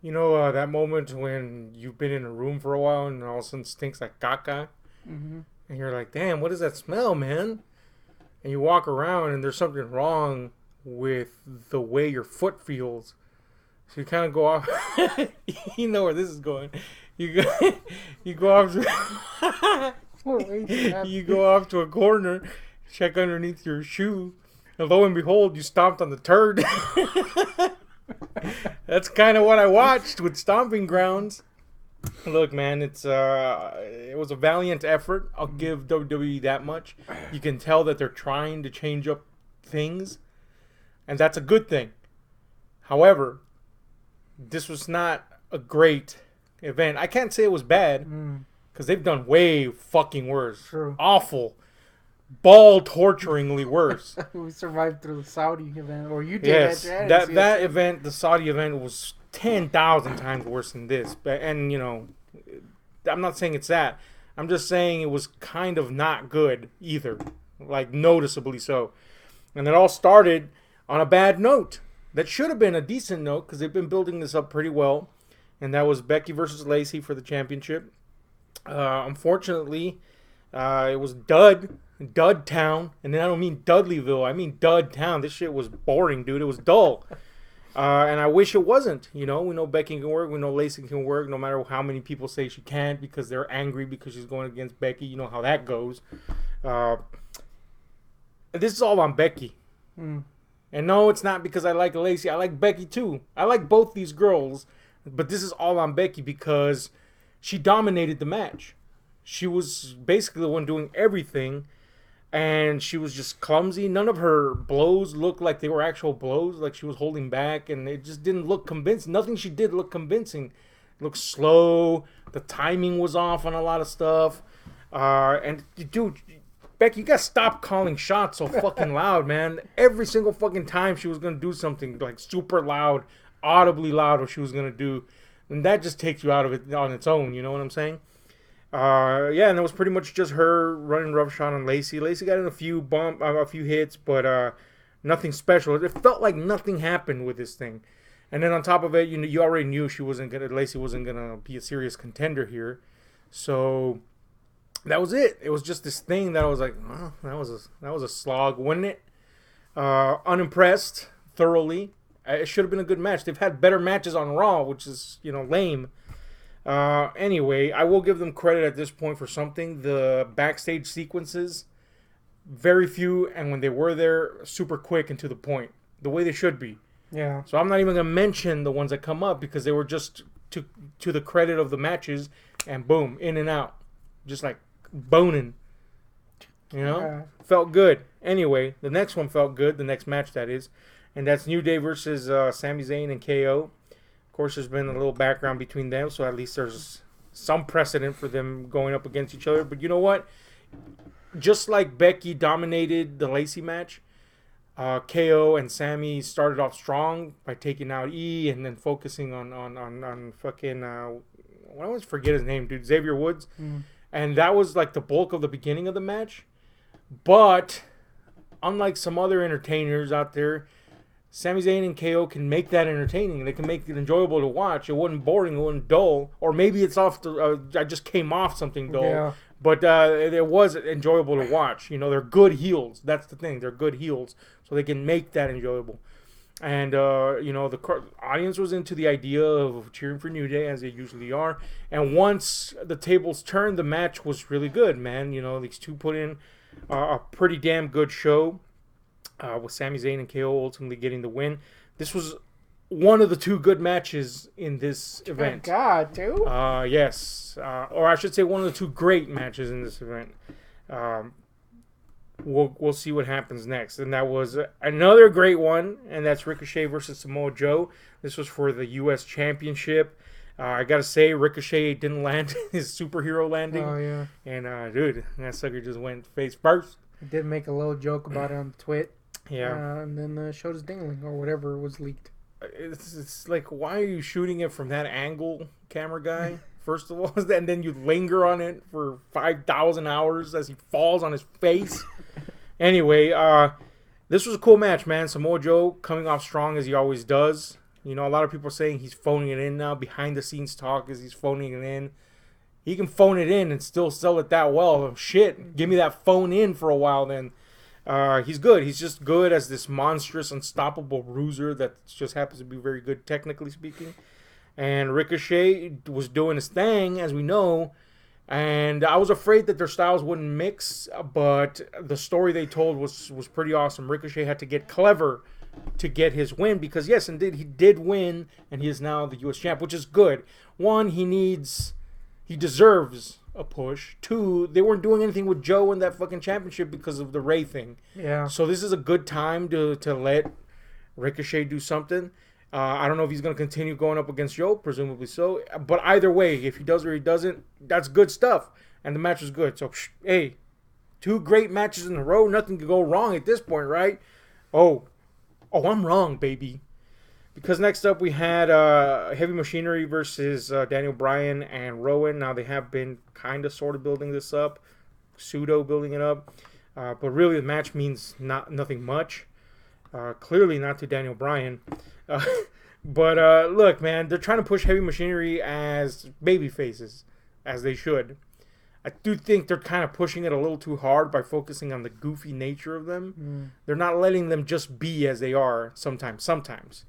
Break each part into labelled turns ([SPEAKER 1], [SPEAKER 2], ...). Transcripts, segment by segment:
[SPEAKER 1] You know that moment when you've been in a room for a while and all of a sudden stinks like caca,
[SPEAKER 2] Mm-hmm.
[SPEAKER 1] and you're like, "Damn, what is that smell, man?" And you walk around and there's something wrong with the way your foot feels. So you kind of go off. You know where this is going. You go, you go off.
[SPEAKER 2] We're way too
[SPEAKER 1] You
[SPEAKER 2] happy.
[SPEAKER 1] go off to a corner, check underneath your shoe, and lo and behold, you stomped on the turd. That's kind of what I watched with Stomping Grounds. Look, man, it was a valiant effort. I'll give WWE that much. You can tell that they're trying to change up things, and that's a good thing. However, this was not a great event. I can't say it was bad
[SPEAKER 2] Mm,
[SPEAKER 1] because they've done way fucking worse.
[SPEAKER 2] true.
[SPEAKER 1] Awful, ball torturingly worse.
[SPEAKER 2] We survived through the Saudi event, or you did.
[SPEAKER 1] Yes,
[SPEAKER 2] Actually, I didn't
[SPEAKER 1] that
[SPEAKER 2] see that
[SPEAKER 1] that
[SPEAKER 2] shit.
[SPEAKER 1] event, the Saudi event, was 10,000 times worse than this. But and I'm not saying it's that. I'm just saying it was kind of not good either, like noticeably so. And it all started on a bad note. That should have been a decent note because they've been building this up pretty well. And that was Becky versus Lacey for the championship. Unfortunately, it was Dud Town, and then I don't mean Dudleyville. I mean Dud Town. This shit was boring, dude. It was dull. And I wish it wasn't. You know, we know Becky can work. We know Lacey can work, no matter how many people say she can't because they're angry because she's going against Becky. You know how that goes. Uh, this is all on Becky.
[SPEAKER 2] Mm,
[SPEAKER 1] And no, it's not because I like Lacey. I like Becky too. I like both these girls. But this is all on Becky because she dominated the match. She was basically the one doing everything, and she was just clumsy. None of her blows looked like they were actual blows, like she was holding back, and it just didn't look convincing. Nothing she did looked convincing. It looked slow. The timing was off on a lot of stuff. And dude, Becky, you gotta stop calling shots so fucking loud, man. Every single fucking time she was gonna do something like super loud, audibly loud, what she was gonna do, and that just takes you out of it on its own. You know what I'm saying? Yeah, and it was pretty much just her running roughshod on Lacey. Lacey got in a few hits, but nothing special. It felt like nothing happened with this thing. And then on top of it, you already knew Lacey wasn't gonna be a serious contender here. So that was it. It was just this thing that I was like, oh, that was a slog, wasn't it? Unimpressed thoroughly. It should have been a good match. They've had better matches on Raw, which is lame. Anyway, I will give them credit at this point for something. The backstage sequences, very few, and when they were there, super quick and to the point, the way they should be.
[SPEAKER 2] yeah.
[SPEAKER 1] So I'm not even gonna mention the ones that come up because they were just to the credit of the matches, and boom, in and out, just like boning.
[SPEAKER 2] Yeah.
[SPEAKER 1] Felt good. Anyway, the next one felt good. The next match, that is, and that's New Day versus Sami Zayn and KO. Of course, there's been a little background between them, so at least there's some precedent for them going up against each other. But you know what? Just like Becky dominated the Lacey match, KO and Sami started off strong by taking out E and then focusing on fucking I always forget his name, dude. Xavier Woods,
[SPEAKER 2] Mm,
[SPEAKER 1] and that was like the bulk of the beginning of the match. But unlike some other entertainers out there, Sami Zayn and KO can make that entertaining. They can make it enjoyable to watch. It wasn't boring. It wasn't dull. Or maybe it's off. I just came off something dull.
[SPEAKER 2] yeah.
[SPEAKER 1] But it was enjoyable to watch. They're good heels. That's the thing. They're good heels, so they can make that enjoyable. And the audience was into the idea of cheering for New Day as they usually are. And once the tables turned, the match was really good, man. These two put in a pretty damn good show with Sami Zayn and KO ultimately getting the win. This was one of the two good matches in this
[SPEAKER 2] Good
[SPEAKER 1] event.
[SPEAKER 2] God, too.
[SPEAKER 1] Yes, or I should say one of the two great matches in this event. Um, we'll see what happens next, and that was another great one, and that's Ricochet versus Samoa Joe. This was for the U.S. Championship. I gotta say, Ricochet didn't land his superhero landing,
[SPEAKER 2] Oh, yeah.
[SPEAKER 1] and dude, that sucker just went face first.
[SPEAKER 2] I did make a little joke about it on Twit.
[SPEAKER 1] Yeah.
[SPEAKER 2] And then showed his dingling or whatever was leaked.
[SPEAKER 1] It's like, why are you shooting it from that angle, camera guy? First of all, and then you linger on it for 5,000 hours as he falls on his face. Anyway, this was a cool match, man. Samoa Joe coming off strong as he always does. You know, a lot of people are saying he's phoning it in now. Behind the scenes talk is he's phoning it in. He can phone it in and still sell it that well. Shit, give me that phone in for a while then. He's good. He's just good as this monstrous, unstoppable bruiser that just happens to be very good technically speaking. And Ricochet was doing his thing, as we know. And I was afraid that their styles wouldn't mix, but the story they told was pretty awesome. Ricochet had to get clever to get his win because, yes, indeed, he did win, and he is now the U.S. champ, which is good. One, he deserves a push. Two, they weren't doing anything with Joe in that fucking championship because of the Ray thing.
[SPEAKER 2] Yeah.
[SPEAKER 1] So this is a good time to let Ricochet do something. I don't know if he's going to continue going up against Joe, presumably so. But either way, if he does or he doesn't, that's good stuff. And the match was good. So, hey, 2 great matches in a row. Nothing could go wrong at this point, right? Oh, I'm wrong, baby. Because next up we had Heavy Machinery versus Daniel Bryan and Rowan. Now they have been kind of sort of building this up. Pseudo building it up. But really the match means nothing much. Clearly not to Daniel Bryan. But look, man, they're trying to push Heavy Machinery as baby faces, as they should. I do think they're kind of pushing it a little too hard by focusing on the goofy nature of them. They're not letting them just be as they are sometimes.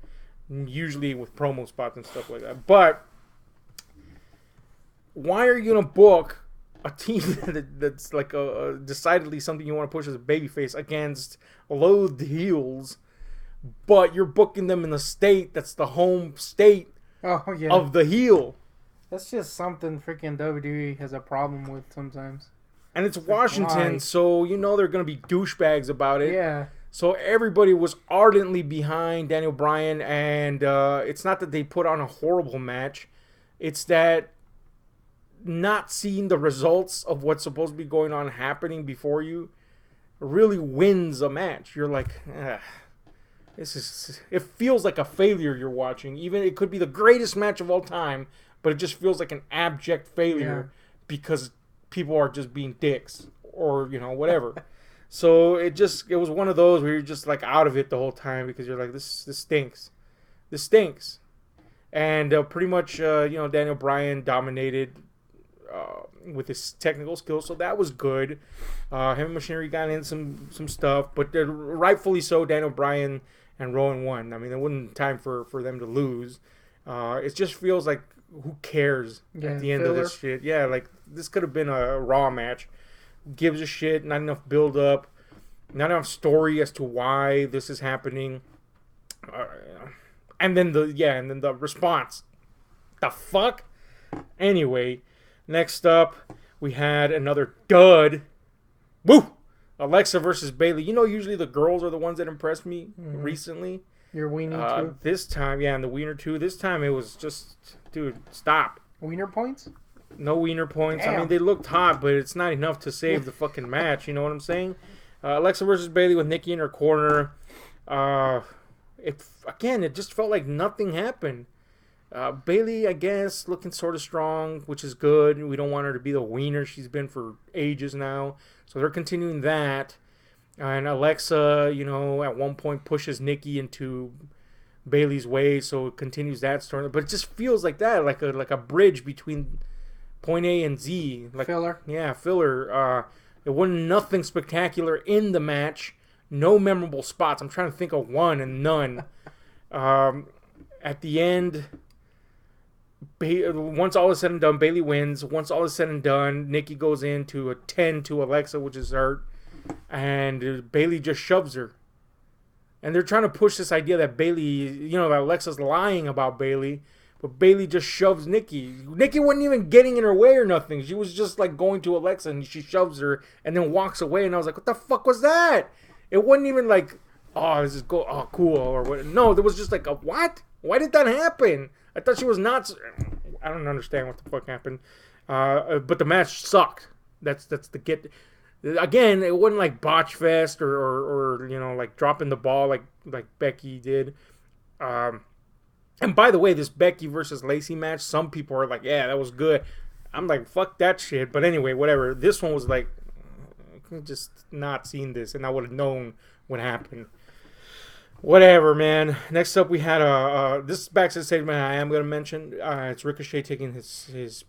[SPEAKER 1] Usually with promo spots and stuff like that. But why are you going to book a team that's like decidedly something you want to push as a babyface against loathed heels, but you're booking them in the state that's the home state of the heel?
[SPEAKER 2] That's just something freaking WWE has a problem with sometimes.
[SPEAKER 1] And it's Washington, so you know they're going to be douchebags about it.
[SPEAKER 2] Yeah.
[SPEAKER 1] So everybody was ardently behind Daniel Bryan, and it's not that they put on a horrible match. It's that not seeing the results of what's supposed to be going on happening before you really wins a match. You're like, it feels like a failure you're watching. Even it could be the greatest match of all time, but it just feels like an abject failure because people are just being dicks or, you know, whatever. So it was one of those where you're just like out of it the whole time because you're like, this stinks. This stinks. And pretty much, Daniel Bryan dominated with his technical skills, so that was good. Heavy Machinery got in some stuff, but rightfully so, Daniel Bryan and Rowan won. I mean, there wasn't time for them to lose. It just feels like, who cares at the end of this shit? Yeah, like, this could have been a Raw match. Gives a shit, not enough build up, not enough story as to why this is happening. And then the response. The fuck? Anyway, next up, we had another dud. Woo! Alexa versus Bayley. You know, usually the girls are the ones that impressed me recently.
[SPEAKER 2] Your Wiener too?
[SPEAKER 1] This time, and the Wiener too. This time it was just, dude, stop.
[SPEAKER 2] Wiener points?
[SPEAKER 1] No Wiener points.
[SPEAKER 2] Damn.
[SPEAKER 1] I mean, they looked hot, but it's not enough to save the fucking match. You know what I'm saying? Alexa versus Bayley with Nikki in her corner. It just felt like nothing happened. Bayley, I guess, looking sort of strong, which is good. We don't want her to be the wiener she's been for ages now. So they're continuing that. And Alexa, at one point pushes Nikki into Bayley's way, so it continues that story. But it just feels like that, like a bridge between point A and Z. Like,
[SPEAKER 2] filler.
[SPEAKER 1] Yeah, filler. It wasn't nothing spectacular in the match. No memorable spots. I'm trying to think of one and none. At the end, once all is said and done, Bayley wins. Once all is said and done, Nikki goes in to attend to Alexa, which is hurt. And Bayley just shoves her. And they're trying to push this idea that Bayley, that Alexa's lying about Bayley. But Bayley just shoves Nikki. Nikki wasn't even getting in her way or nothing. She was just like going to Alexa and she shoves her and then walks away. And I was like, what the fuck was that? It wasn't even like, this is cool or what. No, there was just like, what? Why did that happen? I thought she was not. I don't understand what the fuck happened. But the match sucked. That's the get. Again, it wasn't like botch fest or like dropping the ball like Becky did. And by the way, this Becky versus Lacey match, some people are like, yeah, that was good. I'm like, fuck that shit. But anyway, whatever. This one was like, I could just not seen this, and I would have known what happened. Whatever, man. Next up, we had this backstage segment I am going to mention. It's Ricochet taking his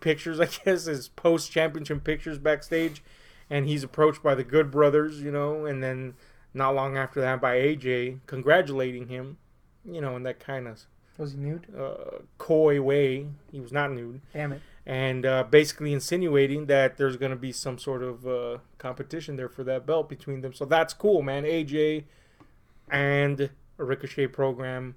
[SPEAKER 1] pictures, I guess, his post-championship pictures backstage. And he's approached by the Good Brothers, and then not long after that by AJ congratulating him, in that kind of...
[SPEAKER 2] Was he nude?
[SPEAKER 1] Coy way. He was not nude.
[SPEAKER 2] Damn it.
[SPEAKER 1] And basically insinuating that there's going to be some sort of competition there for that belt between them. So that's cool, man. AJ and a Ricochet program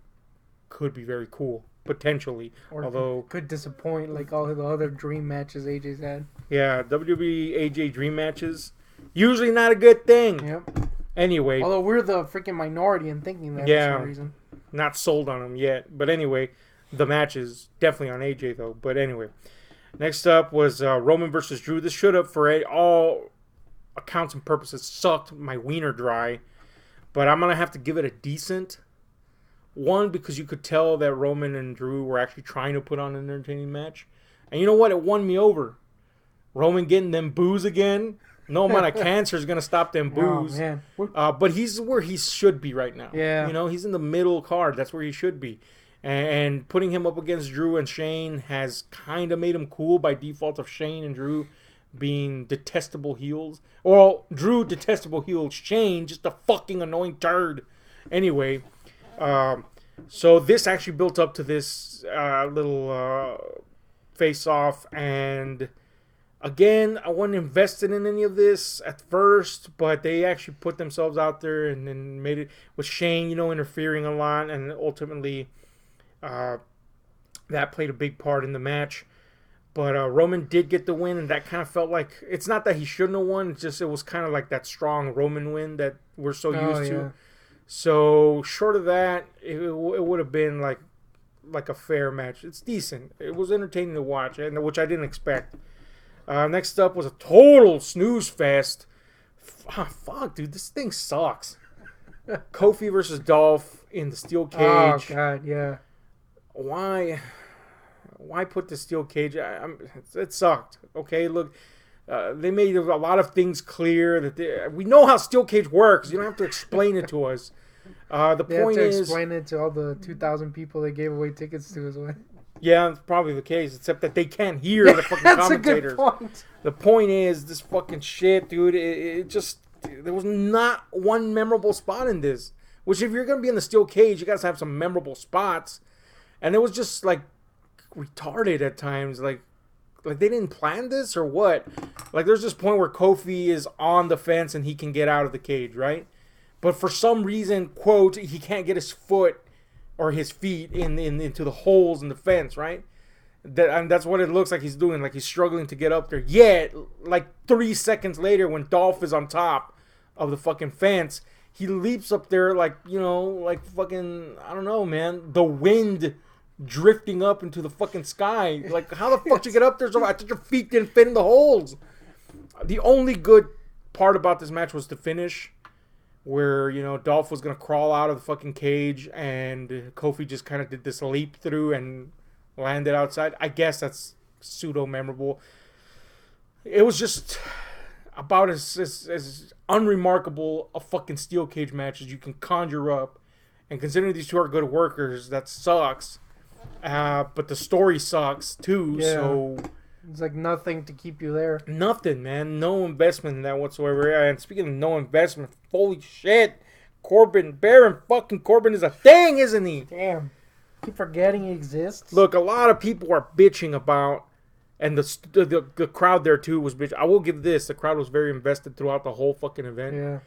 [SPEAKER 1] could be very cool, potentially.
[SPEAKER 2] Although could disappoint like all the other dream matches AJ's had.
[SPEAKER 1] Yeah, WWE AJ dream matches, usually not a good thing.
[SPEAKER 2] Yep.
[SPEAKER 1] Anyway.
[SPEAKER 2] Although we're the freaking minority in thinking that for some reason.
[SPEAKER 1] Not sold on them yet. But anyway, the match is definitely on AJ though. But anyway. Next up was Roman versus Drew. This should have, for all accounts and purposes, sucked my wiener dry. But I'm going to have to give it a decent. One, because you could tell that Roman and Drew were actually trying to put on an entertaining match. And you know what? It won me over. Roman getting them boos again. No amount of cancer is going to stop them boos.
[SPEAKER 2] Oh, man.
[SPEAKER 1] But he's where he should be right now.
[SPEAKER 2] Yeah.
[SPEAKER 1] He's in the middle card. That's where he should be. And putting him up against Drew and Shane has kind of made him cool by default of Shane and Drew being detestable heels. Well, Drew, detestable heel. Shane, just a fucking annoying turd. Anyway, so this actually built up to this little face-off. And again, I wasn't invested in any of this at first, but they actually put themselves out there and then made it with Shane, interfering a lot. And ultimately, that played a big part in the match. But Roman did get the win, and that kind of felt like... It's not that he shouldn't have won. It's just it was kind of like that strong Roman win that we're so used to. So, short of that, it would have been like a fair match. It's decent. It was entertaining to watch, which I didn't expect. Next up was a total snooze fest. Fuck, dude. This thing sucks. Kofi versus Dolph in the steel cage.
[SPEAKER 2] Oh, God, yeah.
[SPEAKER 1] Why put the steel cage? It sucked. Okay, look, they made a lot of things clear that we know how steel cage works. You don't have to explain it to us. The point is,
[SPEAKER 2] explain it to all the 2,000 people they gave away tickets to as well.
[SPEAKER 1] Yeah, that's probably the case, except that they can't hear the fucking commentators.
[SPEAKER 2] A good point.
[SPEAKER 1] The point is, this fucking shit, dude. It just there was not one memorable spot in this. Which, if you're gonna be in the steel cage, you gotta have some memorable spots. And it was just like retarded at times, like they didn't plan this or what. Like there's this point where Kofi is on the fence and he can get out of the cage, right? But for some reason, quote, he can't get his foot or his feet into the holes in the fence, right? And that's what it looks like he's doing, like he's struggling to get up there. Yet, like 3 seconds later, when Dolph is on top of the fucking fence, he leaps up there like fucking, I don't know, man, the wind drifting up into the fucking sky. Like, how the fuck did you get up there? So I thought your feet didn't fit in the holes. The only good part about this match was the finish, where, Dolph was going to crawl out of the fucking cage and Kofi just kind of did this leap through and landed outside. I guess that's pseudo-memorable. It was just about as unremarkable a fucking steel cage match as you can conjure up. And considering these two are good workers, that sucks. But the story sucks too. Yeah. So
[SPEAKER 2] it's like nothing to keep you there.
[SPEAKER 1] Nothing, man. No investment in that whatsoever. And speaking of no investment, holy shit, Baron fucking Corbin is a thing, isn't he?
[SPEAKER 2] Damn. Keep forgetting he exists.
[SPEAKER 1] Look, a lot of people are bitching about, and the crowd there too was bitching. I will give this: the crowd was very invested throughout the whole fucking event.
[SPEAKER 2] Yeah.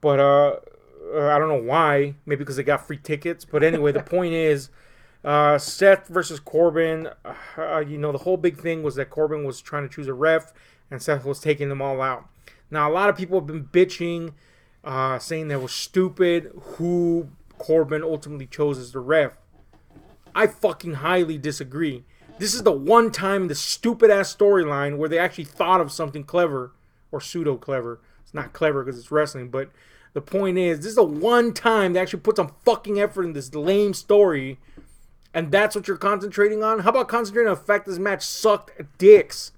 [SPEAKER 1] But I don't know why. Maybe because they got free tickets. But anyway, the point is, Seth versus Corbin. The whole big thing was that Corbin was trying to choose a ref, and Seth was taking them all out. Now, a lot of people have been bitching, saying that was stupid who Corbin ultimately chose as the ref. I fucking highly disagree. This is the one time in the stupid-ass storyline where they actually thought of something clever, or pseudo-clever. It's not clever because it's wrestling, but the point is, this is the one time they actually put some fucking effort in this lame story, and that's what you're concentrating on? How about concentrating on the fact this match sucked dicks?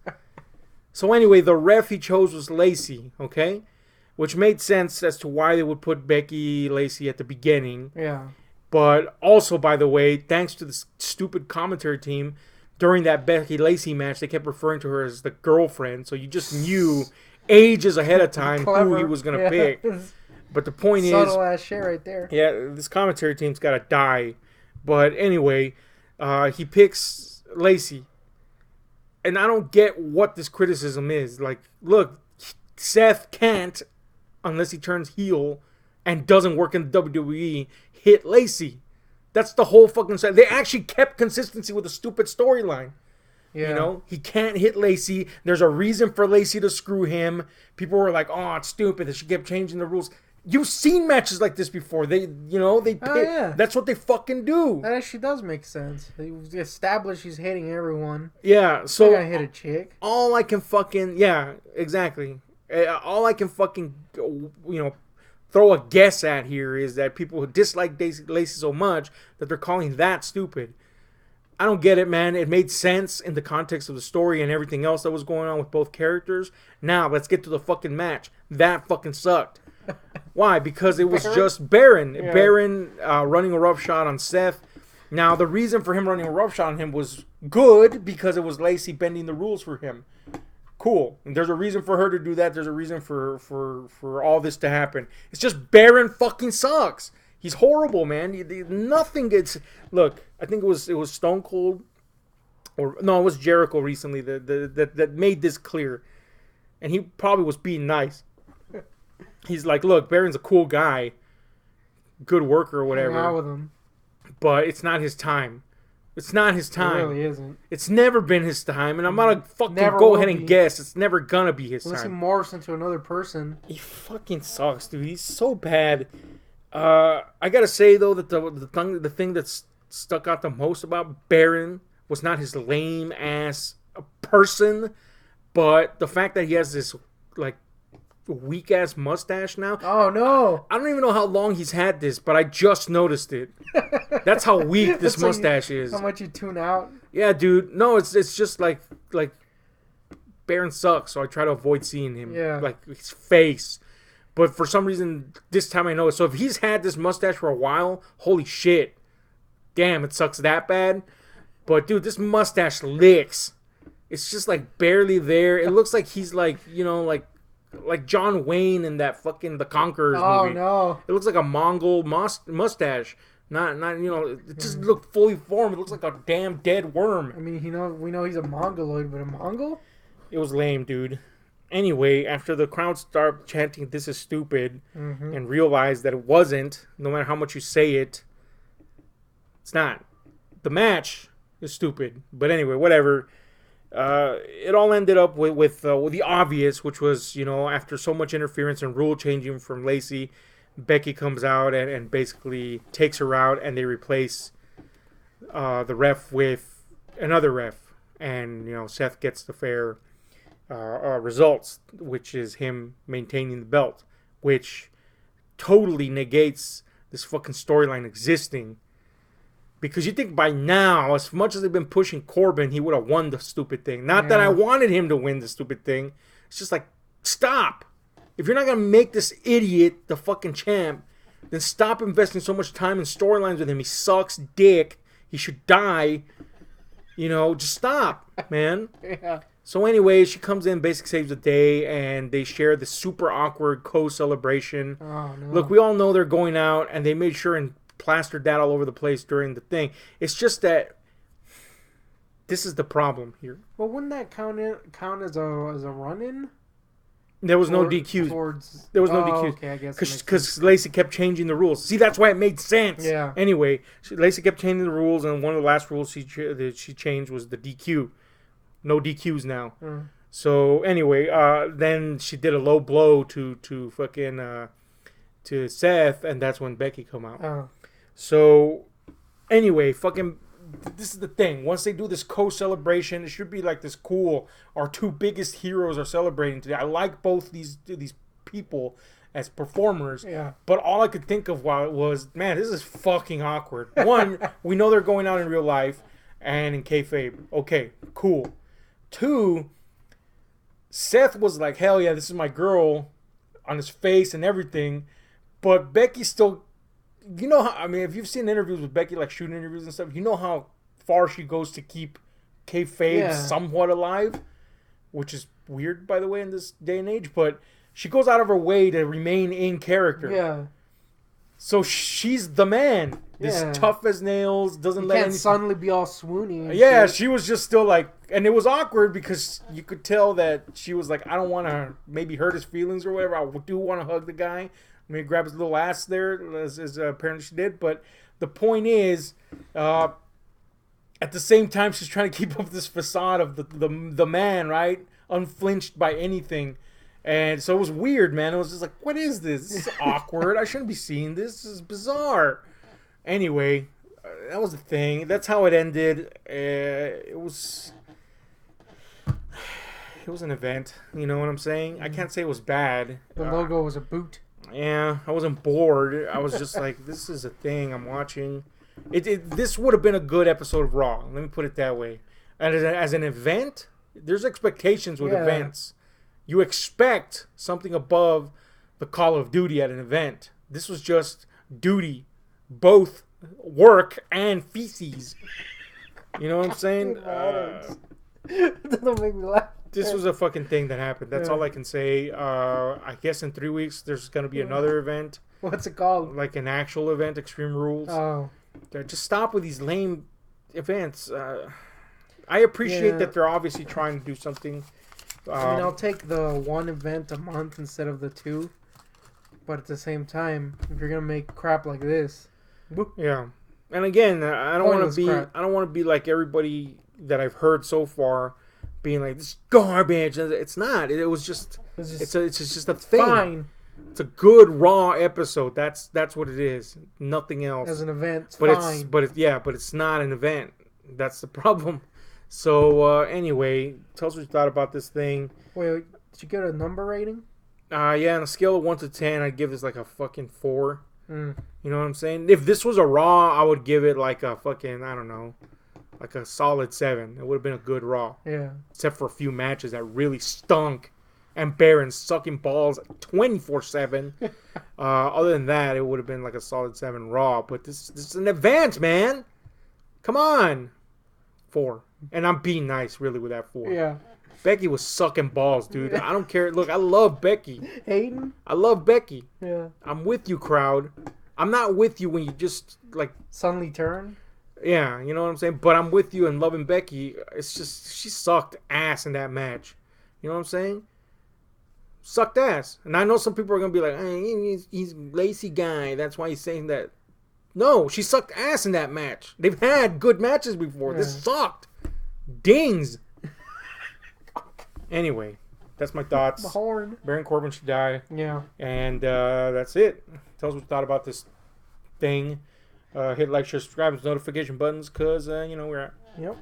[SPEAKER 1] So anyway, the ref he chose was Lacey, okay? which made sense as to why they would put Becky Lacey at the beginning.
[SPEAKER 2] Yeah.
[SPEAKER 1] But also, by the way, thanks to the stupid commentary team, during that Becky Lacey match, they kept referring to her as the girlfriend. So you just knew ages ahead of time who he was going to pick. But the point is...
[SPEAKER 2] Subtle ass shit right there.
[SPEAKER 1] Yeah, this commentary team's got to die. But anyway, he picks Lacey. And I don't get what this criticism is. Like, look, Seth can't, unless he turns heel and doesn't work in the WWE, hit Lacey. That's the whole fucking side. They actually kept consistency with a stupid storyline. Yeah. You know, he can't hit Lacey. There's a reason for Lacey to screw him. People were like, "Oh, it's stupid that she kept changing the rules." You've seen matches like this before. They
[SPEAKER 2] yeah.
[SPEAKER 1] That's what they fucking do.
[SPEAKER 2] That actually does make sense. They establish he's hitting everyone.
[SPEAKER 1] Yeah, so
[SPEAKER 2] I gotta hit a chick.
[SPEAKER 1] All I can fucking exactly. All I can fucking throw a guess at here is that people who dislike Lacey so much that they're calling that stupid. I don't get it, man. It made sense in the context of the story and everything else that was going on with both characters. Now, let's get to the fucking match. That fucking sucked. Why? Because it was just Baron. Yeah. Baron running a roughshod on Seth. Now, the reason for him running a roughshod on him was good because it was Lacey bending the rules for him. Cool. And there's a reason for her to do that. There's a reason for all this to happen. It's just Baron fucking sucks. He's horrible, man. Nothing gets... Look, I think it was Stone Cold, or no, it was Jericho recently that made this clear. And he probably was being nice. He's like, look, Baron's a cool guy, good worker or whatever.
[SPEAKER 2] Hang out with him.
[SPEAKER 1] But it's not his time. It's not his time.
[SPEAKER 2] It really isn't.
[SPEAKER 1] It's never been his time, and I'm gonna fucking go ahead and guess it's never gonna be his
[SPEAKER 2] Unless
[SPEAKER 1] time.
[SPEAKER 2] he morphs into another person.
[SPEAKER 1] He fucking sucks, dude. He's so bad. I gotta say though that the thing that stuck out the most about Baron was not his lame ass person, but the fact that he has this like weak ass mustache now.
[SPEAKER 2] Oh no!
[SPEAKER 1] I don't even know how long he's had this, but I just noticed it. That's how weak this mustache is.
[SPEAKER 2] How much you tune out?
[SPEAKER 1] Yeah, dude. No, it's just like Baron sucks, so I try to avoid seeing him.
[SPEAKER 2] Yeah.
[SPEAKER 1] Like his face. But for some reason, this time I know it. So if he's had this mustache for a while, holy shit. Damn, it sucks that bad. But dude, this mustache licks. It's just like barely there. It looks like he's like, like John Wayne in that fucking The Conquerors movie.
[SPEAKER 2] Oh no.
[SPEAKER 1] It looks like a Mongol mustache. Not it just looked fully formed. It looks like a damn dead worm.
[SPEAKER 2] I mean, we know he's a Mongoloid, but a Mongol?
[SPEAKER 1] It was lame, dude. Anyway, after the crowd started chanting, "This is stupid," and realized that it wasn't, no matter how much you say it, it's not. The match is stupid. But anyway, whatever. It all ended up with the obvious, which was, after so much interference and rule changing from Lacey, Becky comes out and basically takes her out, and they replace the ref with another ref. And, Seth gets the fair results, which is him maintaining the belt, which totally negates this fucking storyline existing. Because you think by now, as much as they've been pushing Corbin, he would have won the stupid thing. Not that I wanted him to win the stupid thing. It's just like, stop. If you're not going to make this idiot the fucking champ, then stop investing so much time in storylines with him. He sucks dick. He should die. Just stop, man.
[SPEAKER 2] Yeah.
[SPEAKER 1] So anyway, she comes in, basically saves the day, and they share the super awkward co-celebration.
[SPEAKER 2] Oh, no.
[SPEAKER 1] Look, we all know they're going out, and they made sure and plastered that all over the place during the thing. It's just that this is the problem here.
[SPEAKER 2] Well, wouldn't that count as a run-in?
[SPEAKER 1] There was no DQs. There was no DQs.
[SPEAKER 2] Okay, I guess
[SPEAKER 1] because Lacey kept changing the rules. See, that's why it made sense.
[SPEAKER 2] Yeah.
[SPEAKER 1] Anyway, Lacey kept changing the rules, and one of the last rules she changed was the DQ. No DQs now. So anyway, then she did a low blow to fucking to Seth, and that's when Becky come out.
[SPEAKER 2] Oh.
[SPEAKER 1] So anyway, fucking this is the thing. Once they do this co-celebration, it should be like this cool. Our two biggest heroes are celebrating today. I like both these people as performers.
[SPEAKER 2] Yeah.
[SPEAKER 1] But all I could think of was, man, this is fucking awkward. One, we know they're going out in real life and in kayfabe. Okay, cool. Two, Seth was like, hell yeah, this is my girl. on his face and everything. But Becky still, you know how, I mean, if you've seen interviews with Becky, like shooting interviews and stuff, you know how far she goes to keep kayfabe somewhat alive, which is weird, by the way, in this day and age. But she goes out of her way to remain in character.
[SPEAKER 2] Yeah.
[SPEAKER 1] So she's the man. This tough as nails, doesn't let
[SPEAKER 2] can't suddenly be all swoony.
[SPEAKER 1] Yeah, shit. She was just still like, and it was awkward because you could tell that she was like, I don't want to maybe hurt his feelings or whatever. I do want to hug the guy. Maybe grab his little ass there, as apparently she did. But the point is, at the same time, she's trying to keep up this facade of the man, right? Unflinched by anything. And so it was weird, man. It was just like, what is this? This is awkward. I shouldn't be seeing this. This is bizarre. Anyway, that was the thing. That's how it ended. It was an event. You know what I'm saying? I can't say it was bad.
[SPEAKER 2] The logo was a boot.
[SPEAKER 1] Yeah, I wasn't bored. I was just like, this is a thing I'm watching. This would have been a good episode of Raw. Let me put it that way. And as an event, there's expectations with events. You expect something above the Call of Duty at an event. This was just duty. Both work and feces. You know what I'm saying?
[SPEAKER 2] Don't make me laugh.
[SPEAKER 1] This was a fucking thing that happened. That's all I can say. I guess in 3 weeks there's going to be another event.
[SPEAKER 2] What's it called?
[SPEAKER 1] Like an actual event, Extreme Rules.
[SPEAKER 2] Oh.
[SPEAKER 1] Just stop with these lame events. I appreciate that they're obviously trying to do something.
[SPEAKER 2] I mean, I'll take the one event a month instead of the two. But at the same time, if you're gonna make crap like this,
[SPEAKER 1] yeah. And again, I don't want to be like everybody that I've heard so far, being like, this garbage. It's not. It was just. It's just a thing.
[SPEAKER 2] Fine.
[SPEAKER 1] It's a good Raw episode. That's what it is. Nothing else.
[SPEAKER 2] As an event, it's
[SPEAKER 1] but
[SPEAKER 2] fine.
[SPEAKER 1] But it's not an event. That's the problem. So anyway, tell us what you thought about this thing.
[SPEAKER 2] Wait, did you get a number rating?
[SPEAKER 1] Yeah, on a scale of 1 to 10, I'd give this like a fucking 4. You know what I'm saying? If this was a Raw, I would give it like a fucking, I don't know, like a solid 7. It would have been a good Raw.
[SPEAKER 2] Yeah.
[SPEAKER 1] Except for a few matches that really stunk. And Baron sucking balls 24/7. Other than that, it would have been like a solid 7 Raw. But this is an event, man. Come on. 4. And I'm being nice, really, with that 4.
[SPEAKER 2] Yeah.
[SPEAKER 1] Becky was sucking balls, dude. I don't care. Look, I love Becky.
[SPEAKER 2] Hayden?
[SPEAKER 1] I love Becky.
[SPEAKER 2] Yeah.
[SPEAKER 1] I'm with you, crowd. I'm not with you when you just, like...
[SPEAKER 2] Suddenly turn?
[SPEAKER 1] Yeah, you know what I'm saying? But I'm with you and loving Becky. It's just, she sucked ass in that match. You know what I'm saying? Sucked ass. And I know some people are going to be like, hey, he's Lacey guy. That's why he's saying that. No, she sucked ass in that match. They've had good matches before. Yeah. This sucked. Dings. Anyway, that's my thoughts.
[SPEAKER 2] The horn.
[SPEAKER 1] Baron Corbin should die.
[SPEAKER 2] Yeah.
[SPEAKER 1] And that's it. Tell us what you thought about this thing. Hit like, share, subscribe, and notification buttons because, we're at.
[SPEAKER 2] Yep.